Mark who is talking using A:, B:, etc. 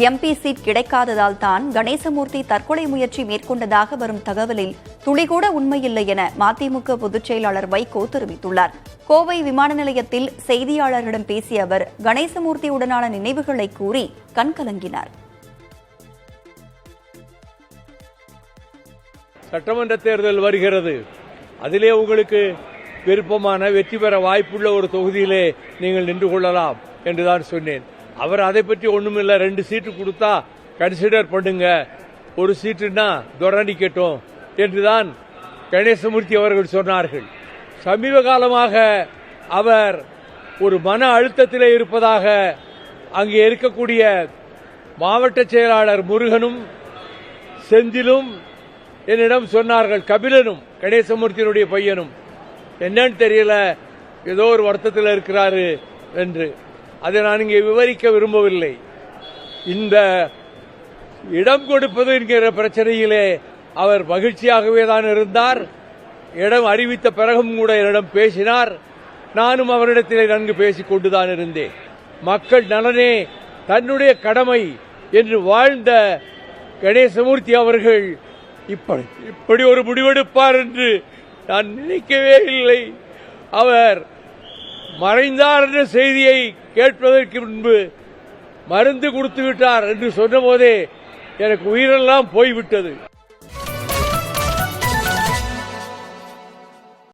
A: MP seat கிடைக்காததால் தான் கணேசமூர்த்தி தற்கொலை முயற்சி மேற்கொண்டதாக வரும் தகவலில் துளிகூட உண்மையில்லை என மதிமுக பொதுச் செயலாளர் வைகோ தெரிவித்துள்ளார். கோவை விமான நிலையத்தில் செய்தியாளர்களிடம் பேசிய அவர் கணேசமூர்த்தியுடனான நினைவுகளை கூறி கண்கலங்கினார்.
B: சட்டமன்ற தேர்தல் வருகிறது. அதிலே உங்களுக்கு விருப்பமான வெற்றி பெற வாய்ப்புள்ள ஒரு தொகுதியிலே நீங்கள் நின்று கொள்ளலாம் என்றுதான் சொன்னேன். அவர் அதை பற்றி ஒண்ணுமில்லை, 2 சீட்டு கொடுத்தா கன்சிடர் பண்ணுங்க, 1 சீட்டுன்னா துரணிக்கட்டும் என்றுதான் கணேசமூர்த்தி அவர்கள் சொன்னார்கள். சமீப காலமாக அவர் ஒரு மன அழுத்தத்திலே இருப்பதாக அங்கே இருக்கக்கூடிய மாவட்ட செயலாளர் முருகனும் செந்திலும் என்னிடம் சொன்னார்கள். கபிலனும் கணேசமூர்த்தியினுடைய பையனும் என்னன்னு தெரியல, ஏதோ ஒரு வருத்தத்தில் இருக்கிறாரு என்று. அதை நான் இங்கே விவரிக்க விரும்பவில்லை. இந்த இடம் கொடுப்பது என்கிற பிரச்சனையிலே அவர் மகிழ்ச்சியாகவே தான் இருந்தார். இடம் அறிவித்த பிறகும் கூட என்னிடம் பேசினார். நானும் அவரிடத்திலே நன்கு பேசிக் கொண்டுதான் இருந்தேன். மக்கள் நலனே தன்னுடைய கடமை என்று வாழ்ந்த கணேசமூர்த்தி அவர்கள் இப்படி ஒரு முடிவெடுப்பார் என்று நான் நினைக்கவே இல்லை. அவர் மறைந்தார் என்ற செய்தியை கேட்பதற்கு முன்பு மருந்து கொடுத்து விட்டார் என்று சொன்னபோதே எனக்கு உயிரெல்லாம் போய்விட்டது.